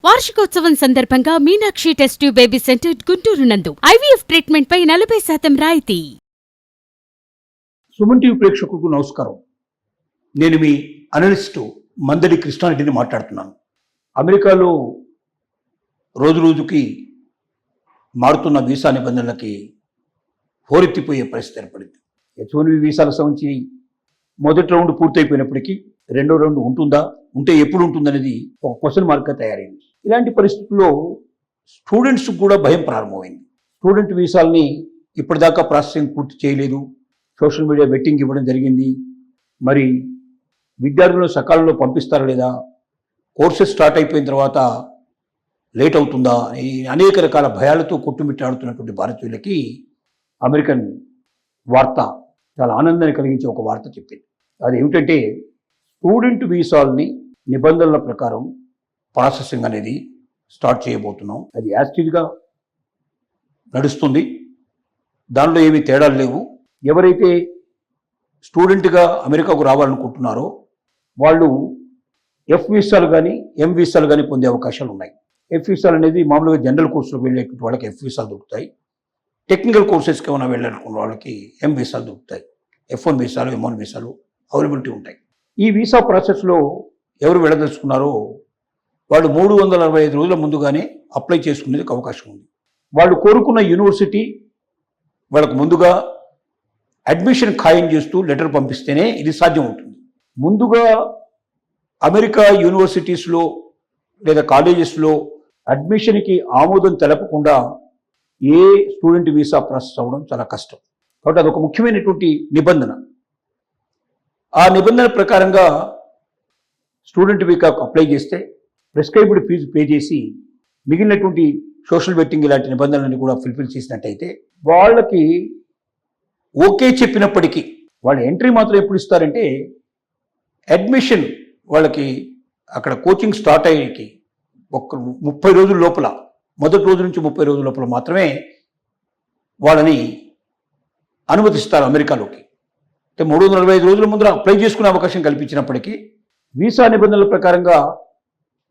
వార్షికోత్సవం సందర్భంగా Meenakshi test tube baby centre Guntur నందు ఐవీఎఫ్ ట్రీట్మెంట్ పై 40% రాయితీ. సుమన్ టీవీ ప్రేక్షకులకు నమస్కారం. నేను మీ అనలిస్టు మందడి కృష్ణారెడ్డిని మాట్లాడుతున్నాను. అమెరికాలో రోజు రోజుకి మారుతున్న వీసా నిబంధనలకి హోరెత్తిపోయే పరిస్థితి ఏర్పడింది. H1B వీసాల సంబంధించి మొదటి రౌండ్ పూర్తయిపోయినప్పటికీ రెండో రౌండ్ ఉంటుందా, ఉంటే ఎప్పుడు ఉంటుందనేది ఒక క్వశ్చన్ మార్క్గా తయారైంది. ఇలాంటి పరిస్థితుల్లో స్టూడెంట్స్కి కూడా భయం ప్రారంభమైంది. స్టూడెంట్ వీసాలని ఇప్పటిదాకా ప్రాసెసింగ్ పూర్తి చేయలేదు, సోషల్ మీడియా బెట్టింగ్ ఇవ్వడం జరిగింది, మరి విద్యార్థులను సకాలంలో పంపిస్తారా లేదా, కోర్సెస్ స్టార్ట్ అయిపోయిన తర్వాత లేట్ అవుతుందా, ఈ అనేక రకాల భయాలతో కొట్టుమిట్టాడుతున్నటువంటి భారతీయులకి అమెరికన్ వార్త చాలా ఆనందాన్ని కలిగించే ఒక వార్త చెప్పింది. అది ఏమిటంటే, స్టూడెంట్ వీసాలని నిబంధనల ప్రకారం ప్రాసెసింగ్ అనేది స్టార్ట్ చేయబోతున్నాం. అది యాస్టిడ్గా నడుస్తుంది, దానిలో ఏమీ తేడాలు లేవు. ఎవరైతే స్టూడెంట్గా అమెరికాకు రావాలనుకుంటున్నారో వాళ్ళు F వీసాలు కానీ M వీసాలు కానీ పొందే అవకాశాలు ఉన్నాయి. F వీసాలు అనేది మామూలుగా జనరల్ కోర్సులకు వెళ్ళేటువంటి వాళ్ళకి F వీసాలు దొరుకుతాయి. టెక్నికల్ కోర్సెస్కి ఏమైనా వెళ్ళాలనుకున్న వాళ్ళకి M వీసాలు దొరుకుతాయి. F1 వీసాలు, M1 వీసాలు అవైలబిలిటీ ఉంటాయి. ఈ వీసా ప్రాసెస్లో ఎవరు వెళ్ళదలుచుకున్నారో వాళ్ళు 365 రోజుల ముందుగానే అప్లై చేసుకునేందుకు అవకాశం ఉంది. వాళ్ళు కోరుకున్న యూనివర్సిటీ వాళ్ళకు ముందుగా అడ్మిషన్ ఖాయం చేస్తూ లెటర్ పంపిస్తేనే ఇది సాధ్యం అవుతుంది. ముందుగా అమెరికా యూనివర్సిటీస్లో లేదా కాలేజెస్లో అడ్మిషన్కి ఆమోదం తెలపకుండా ఏ స్టూడెంట్ వీసా ప్రాసెస్ అవ్వడం చాలా కష్టం. కాబట్టి అదొక ముఖ్యమైనటువంటి నిబంధన. ఆ నిబంధన ప్రకారంగా స్టూడెంట్ వీసాకు అప్లై చేస్తే ప్రిస్క్రైబ్డ్ ఫీజు పే చేసి మిగిలినటువంటి సోషల్ బెట్టింగ్ ఇలాంటి నిబంధనలను కూడా ఫుల్ఫిల్ చేసినట్టయితే వాళ్ళకి ఓకే చెప్పినప్పటికీ వాళ్ళ ఎంట్రీ మాత్రం ఎప్పుడు ఇస్తారంటే అడ్మిషన్ వాళ్ళకి అక్కడ కోచింగ్ స్టార్ట్ అయ్యేకి ఒక 30 రోజుల లోపల, మొదటి రోజు నుంచి 30 రోజుల లోపల మాత్రమే వాళ్ళని అనుమతిస్తారు అమెరికాలోకి. అంటే 345 రోజుల ముందర అప్లై చేసుకునే అవకాశం కల్పించినప్పటికీ వీసా నిబంధనల ప్రకారంగా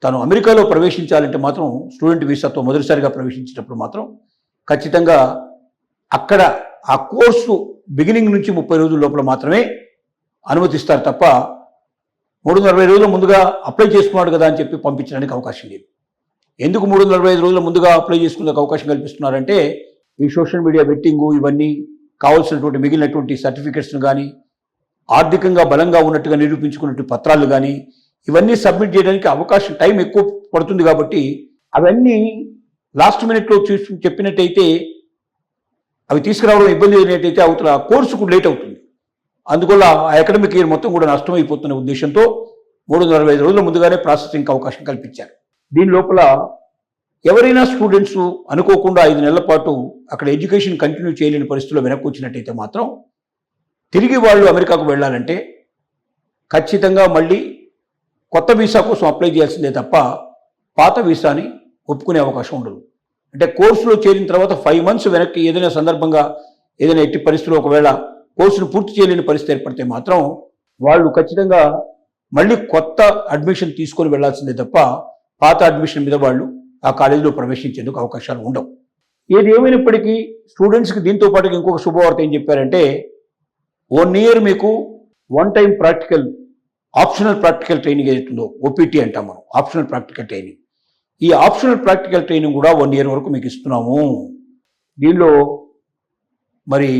తను అమెరికాలో ప్రవేశించాలంటే మాత్రం స్టూడెంట్ వీసాతో మొదటిసారిగా ప్రవేశించినప్పుడు మాత్రం ఖచ్చితంగా అక్కడ ఆ కోర్సు బిగినింగ్ నుంచి 30 రోజుల లోపల మాత్రమే అనుమతిస్తారు తప్ప 340 రోజుల ముందుగా అప్లై చేసుకున్నాడు కదా అని చెప్పి పంపించడానికి అవకాశం లేదు. ఎందుకు 345 రోజుల ముందుగా అప్లై చేసుకునే అవకాశం కల్పిస్తున్నారంటే ఈ సోషల్ మీడియా బెట్టింగు ఇవన్నీ కావాల్సినటువంటి మిగిలినటువంటి సర్టిఫికెట్స్ను కానీ ఆర్థికంగా బలంగా ఉన్నట్టుగా నిరూపించుకున్నటువంటి పత్రాలు కానీ ఇవన్నీ సబ్మిట్ చేయడానికి అవకాశం టైం ఎక్కువ పడుతుంది. కాబట్టి అవన్నీ లాస్ట్ మినిట్లో చెప్పినట్టయితే అవి తీసుకురావడం ఇబ్బంది అయినట్టయితే అవతల కోర్సుకు లేట్ అవుతుంది. అందువల్ల ఆ అకాడమిక్ ఇయర్ మొత్తం కూడా నష్టమైపోతున్న ఉద్దేశంతో 345 రోజుల ముందుగానే ప్రాసెసింగ్కి అవకాశం కల్పించారు. దీని లోపల ఎవరైనా స్టూడెంట్స్ అనుకోకుండా 5 నెలల పాటు అక్కడ ఎడ్యుకేషన్ కంటిన్యూ చేయలేని పరిస్థితుల్లో వెనక్కి వచ్చినట్టయితే మాత్రం తిరిగి వాళ్ళు అమెరికాకు వెళ్ళాలంటే ఖచ్చితంగా మళ్ళీ కొత్త వీసా కోసం అప్లై చేయాల్సిందే తప్ప పాత వీసాని ఒప్పుకునే అవకాశం ఉండదు. అంటే కోర్సులో చేరిన తర్వాత 5 months వెనక్కి ఏదైనా సందర్భంగా ఏదైనా ఎట్టి పరిస్థితుల్లో ఒకవేళ కోర్సును పూర్తి చేయలేని పరిస్థితి ఏర్పడితే మాత్రం వాళ్ళు ఖచ్చితంగా మళ్ళీ కొత్త అడ్మిషన్ తీసుకొని వెళ్లాల్సిందే తప్ప పాత అడ్మిషన్ మీద వాళ్ళు ఆ కాలేజీలో ప్రవేశించేందుకు అవకాశాలు ఉండవు. ఏది ఏమైనప్పటికీ స్టూడెంట్స్కి దీంతో పాటు ఇంకొక శుభవార్త ఏం చెప్పారంటే 1 year మీకు one time practical optional practical training ఏదైతుందో OPT అంటాం మనం, ఆప్షనల్ ప్రాక్టికల్ ట్రైనింగ్. ఈ ఆప్షనల్ ప్రాక్టికల్ ట్రైనింగ్ కూడా 1 year వరకు మీకు ఇస్తున్నాము. దీనిలో మరి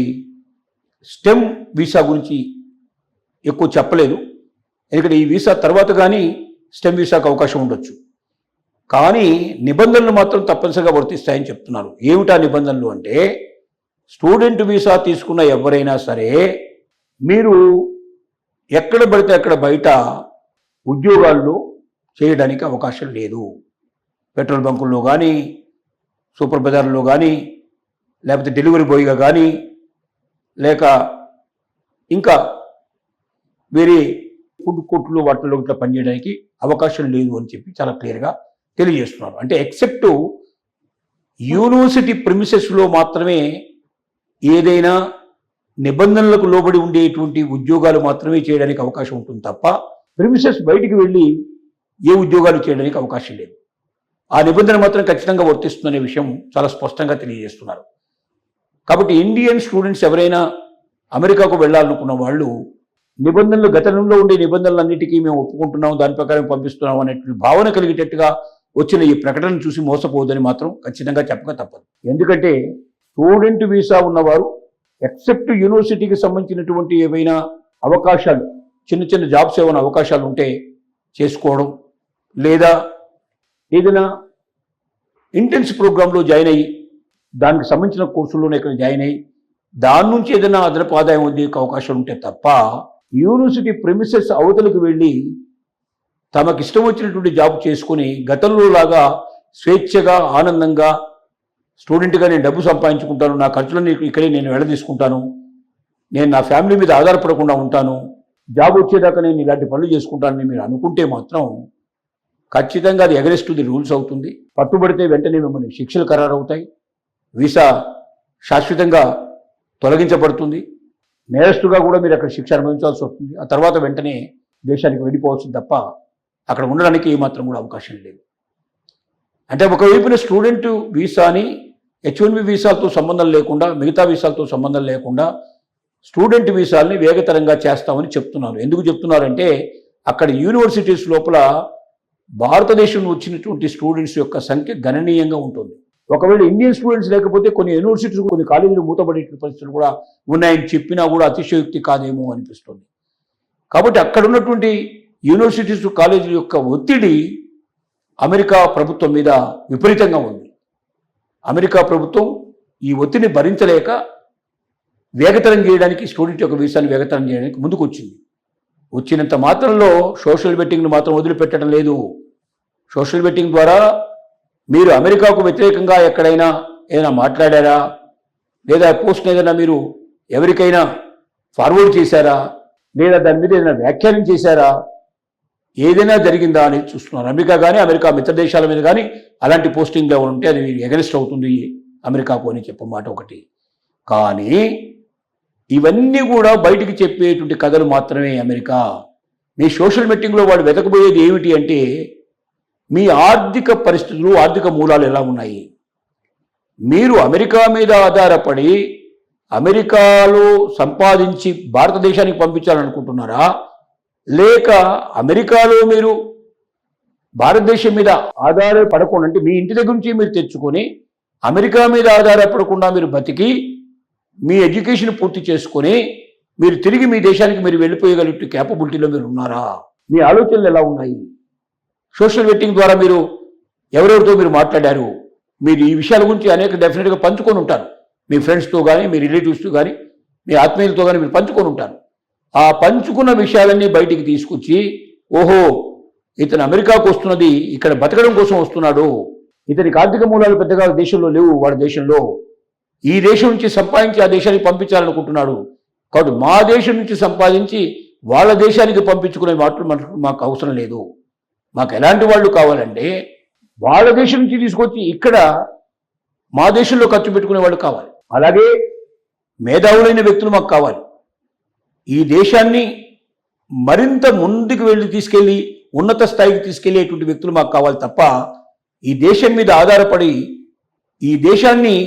స్టెమ్ వీసా గురించి ఎక్కువ చెప్పలేదు, ఎందుకంటే ఈ వీసా తర్వాత కానీ స్టెమ్ వీసాకు అవకాశం ఉండొచ్చు. కానీ నిబంధనలు మాత్రం తప్పనిసరిగా వర్తిస్తాయని చెప్తున్నారు. ఏమిటా నిబంధనలు అంటే, స్టూడెంట్ వీసా తీసుకున్న ఎవరైనా సరే మీరు ఎక్కడ పడితే అక్కడ బయట ఉద్యోగాల్లో చేయడానికి అవకాశం లేదు. పెట్రోల్ బంకుల్లో కానీ, సూపర్ బజార్లో కానీ, లేకపోతే డెలివరీ బాయ్గా కానీ, లేక ఇంకా వేరే ఫుడ్ కోర్టులు వాటిల్లో ఇట్లా పనిచేయడానికి అవకాశం లేదు అని చెప్పి చాలా క్లియర్గా తెలియజేస్తున్నారు. అంటే ఎక్సెప్ట్ యూనివర్సిటీ ప్రిమిసెస్లో మాత్రమే ఏదైనా నిబంధనలకు లోబడి ఉండేటువంటి ఉద్యోగాలు మాత్రమే చేయడానికి అవకాశం ఉంటుంది తప్ప ప్రిమిసెస్ బయటికి వెళ్ళి ఏ ఉద్యోగాలు చేయడానికి అవకాశం లేదు. ఆ నిబంధన మాత్రం ఖచ్చితంగా వర్తిస్తుందనే విషయం చాలా స్పష్టంగా తెలియజేస్తున్నారు. కాబట్టి ఇండియన్ స్టూడెంట్స్ ఎవరైనా అమెరికాకు వెళ్ళాలనుకున్న వాళ్ళు నిబంధనలు, గతంలో ఉండే నిబంధనలన్నిటికీ మేము ఒప్పుకుంటున్నాం, దాని ప్రకారం పంపిస్తున్నాం అనేటువంటి భావన కలిగేటట్టుగా వచ్చిన ఈ ప్రకటన చూసి మోసపోవద్దని మాత్రం ఖచ్చితంగా చెప్పక తప్పదు. ఎందుకంటే స్టూడెంట్ వీసా ఉన్నవారు ఎక్సెప్ట్ యూనివర్సిటీకి సంబంధించినటువంటి ఏవైనా అవకాశాలు, చిన్న చిన్న జాబ్స్ ఏమైనా అవకాశాలు ఉంటే చేసుకోవడం, లేదా ఏదైనా ఇంటెన్స్ ప్రోగ్రాంలో జాయిన్ అయ్యి దానికి సంబంధించిన కోర్సుల్లోనే ఇక్కడ జాయిన్ అయ్యి దాని నుంచి ఏదైనా అదనపు ఆదాయం పొందే అవకాశం ఉంటే తప్ప యూనివర్సిటీ ప్రెమిసెస్ అవతలకు వెళ్ళి తమకు ఇష్టం వచ్చినటువంటి జాబ్ చేసుకుని గతంలో లాగా స్వేచ్ఛగా ఆనందంగా స్టూడెంట్గా నేను డబ్బు సంపాదించుకుంటాను, నా ఖర్చులను ఇక్కడే నేను వెళ్ళదీసుకుంటాను, నేను నా ఫ్యామిలీ మీద ఆధారపడకుండా ఉంటాను, జాబ్ వచ్చేదాకా నేను ఇలాంటి పనులు చేసుకుంటానని మీరు అనుకుంటే మాత్రం ఖచ్చితంగా అది అగెన్స్ట్ ది రూల్స్ అవుతుంది. పట్టుబడితే వెంటనే మిమ్మల్ని శిక్షలు ఖరారవుతాయి, వీసా శాశ్వతంగా తొలగించబడుతుంది, నేరస్తుగా కూడా మీరు అక్కడ శిక్ష అనుభవించాల్సి వస్తుంది. ఆ తర్వాత వెంటనే దేశానికి వెళ్ళిపోవచ్చు తప్ప అక్కడ ఉండడానికి ఏమాత్రం కూడా అవకాశం లేదు. అంటే ఒకవైపున స్టూడెంట్ వీసాని H1B వీసాలతో సంబంధం లేకుండా, మిగతా వీసాలతో సంబంధం లేకుండా స్టూడెంట్ వీసాలని వేగతరంగా చేస్తామని చెప్తున్నారు. ఎందుకు చెప్తున్నారంటే అక్కడ యూనివర్సిటీస్ లోపల భారతదేశం వచ్చినటువంటి స్టూడెంట్స్ యొక్క సంఖ్య గణనీయంగా ఉంటుంది. ఒకవేళ ఇండియన్ స్టూడెంట్స్ లేకపోతే కొన్ని యూనివర్సిటీస్, కొన్ని కాలేజీలు మూతపడే పరిస్థితులు కూడా ఉన్నాయని చెప్పినా కూడా అతిశయోక్తి కాదేమో అనిపిస్తుంది. కాబట్టి అక్కడ ఉన్నటువంటి యూనివర్సిటీస్, కాలేజీల యొక్క ఒత్తిడి అమెరికా ప్రభుత్వం మీద విపరీతంగా ఉంది. అమెరికా ప్రభుత్వం ఈ ఒత్తిడిని భరించలేక వేగతరం చేయడానికి, స్టూడెంట్ యొక్క వీసాని వేగతరం చేయడానికి ముందుకు వచ్చింది. వచ్చినంత మాత్రంలో సోషల్ బెట్టింగ్ను మాత్రం వదిలిపెట్టడం లేదు. సోషల్ బెట్టింగ్ ద్వారా మీరు అమెరికాకు వ్యతిరేకంగా ఎక్కడైనా ఏదైనా మాట్లాడారా, లేదా పోస్ట్ని ఏదైనా మీరు ఎవరికైనా ఫార్వర్డ్ చేశారా, లేదా దాని మీద ఏదైనా వ్యాఖ్యానం చేశారా, ఏదైనా జరిగిందా అనేది చూస్తున్నారు. అమెరికా కానీ అమెరికా మిత్ర దేశాల మీద కానీ అలాంటి పోస్టింగ్లు ఎవరు ఉంటే అది ఎగనిస్ట్ అవుతుంది అమెరికాకు అని చెప్పమాట ఒకటి. కానీ ఇవన్నీ కూడా బయటికి చెప్పేటువంటి కథలు మాత్రమే. అమెరికా మీ సోషల్ మీటింగ్లో వాడు వెతకబోయేది ఏమిటి అంటే మీ ఆర్థిక పరిస్థితులు, ఆర్థిక మూలాలు ఎలా ఉన్నాయి, మీరు అమెరికా మీద ఆధారపడి అమెరికాలో సంపాదించి భారతదేశానికి పంపించాలనుకుంటున్నారా, లేక అమెరికాలో మీరు భారతదేశం మీద ఆధారపడకుండా, అంటే మీ ఇంటి దగ్గర నుంచి మీరు తెచ్చుకొని అమెరికా మీద ఆధారపడకుండా మీరు బతికి మీ ఎడ్యుకేషన్ పూర్తి చేసుకొని మీరు తిరిగి మీ దేశానికి మీరు వెళ్ళిపోయగలిగే క్యాపబిలిటీలో మీరు ఉన్నారా, మీ ఆలోచనలు ఎలా ఉన్నాయి, సోషల్ బెట్టింగ్ ద్వారా మీరు ఎవరెవరితో మీరు మాట్లాడారు, మీరు ఈ విషయాల గురించి అనేక డెఫినెట్గా పంచుకొని ఉంటారు. మీ ఫ్రెండ్స్తో కానీ, మీ రిలేటివ్స్తో కానీ, మీ ఆత్మీయులతో కానీ మీరు పంచుకొని ఉంటారు. ఆ పంచుకున్న విషయాలన్నీ బయటికి తీసుకొచ్చి, ఓహో ఇతను అమెరికాకు వస్తున్నది ఇక్కడ బతకడం కోసం వస్తున్నాడు, ఇతనికి ఆర్థిక మూలాలు పెద్దగా దేశంలో లేవు, వాడి దేశంలో ఈ దేశం నుంచి సంపాదించి ఆ దేశానికి పంపించాలనుకుంటున్నాడు, కాబట్టి మా దేశం నుంచి సంపాదించి వాళ్ళ దేశానికి పంపించుకునే మాటలు మాకు అవసరం లేదు, మాకు ఎలాంటి వాళ్ళు కావాలంటే వాళ్ళ దేశం నుంచి తీసుకొచ్చి ఇక్కడ మా దేశంలో ఖర్చు పెట్టుకునే వాళ్ళు కావాలి, అలాగే మేధావులైన వ్యక్తులు మాకు కావాలి, ఈ దేశాన్ని మరింత ముందుకు తీసుకెళ్ళి ఉన్నత స్థాయికి తీసుకెళ్లేటువంటి వ్యక్తులు మాకు కావాలి తప్ప ఈ దేశం మీద ఆధారపడి ఈ దేశాన్ని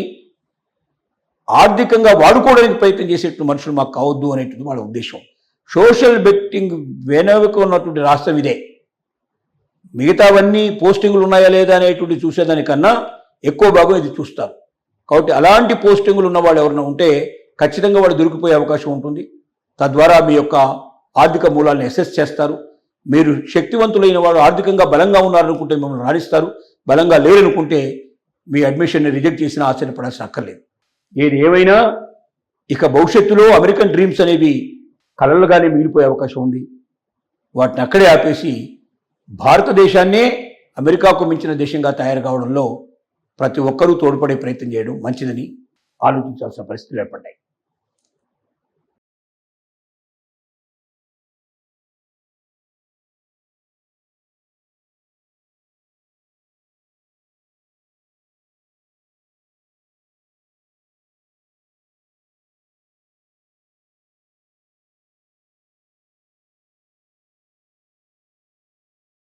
ఆర్థికంగా వాడుకోవడానికి ప్రయత్నం చేసేటువంటి మనుషులు మాకు కావద్దు అనేటువంటి వాళ్ళ ఉద్దేశం. సోషల్ బెట్టింగ్ వెనుక ఉన్నటువంటి రాష్ట్రం ఇదే. మిగతావన్నీ పోస్టింగులు ఉన్నాయా లేదా అనేటువంటి చూసేదానికన్నా ఎక్కువ భాగం ఇది చూస్తారు. కాబట్టి అలాంటి పోస్టింగులు ఉన్న వాళ్ళు ఎవరైనా ఉంటే ఖచ్చితంగా వాళ్ళు దొరికిపోయే అవకాశం ఉంటుంది. తద్వారా మీ యొక్క ఆర్థిక మూలాలను అసెస్ చేస్తారు. మీరు శక్తివంతులైన వాడు, ఆర్థికంగా బలంగా ఉన్నారనుకుంటే మిమ్మల్ని రాణిస్తారు, బలంగా లేరనుకుంటే మీ అడ్మిషన్ని రిజెక్ట్ చేసిన ఆశ్చర్యపడాల్సిన అక్కర్లేదు. ఏది ఏమైనా ఇక భవిష్యత్తులో అమెరికన్ డ్రీమ్స్ అనేవి కలలుగానే మిగిలిపోయే అవకాశం ఉంది. వాటిని అక్కడే ఆపేసి భారతదేశాన్నే అమెరికాకు మించిన దేశంగా తయారు కావడంలో ప్రతి ఒక్కరూ తోడ్పడే ప్రయత్నం చేయడం మంచిదని ఆలోచించాల్సిన పరిస్థితులు ఏర్పడ్డాయి.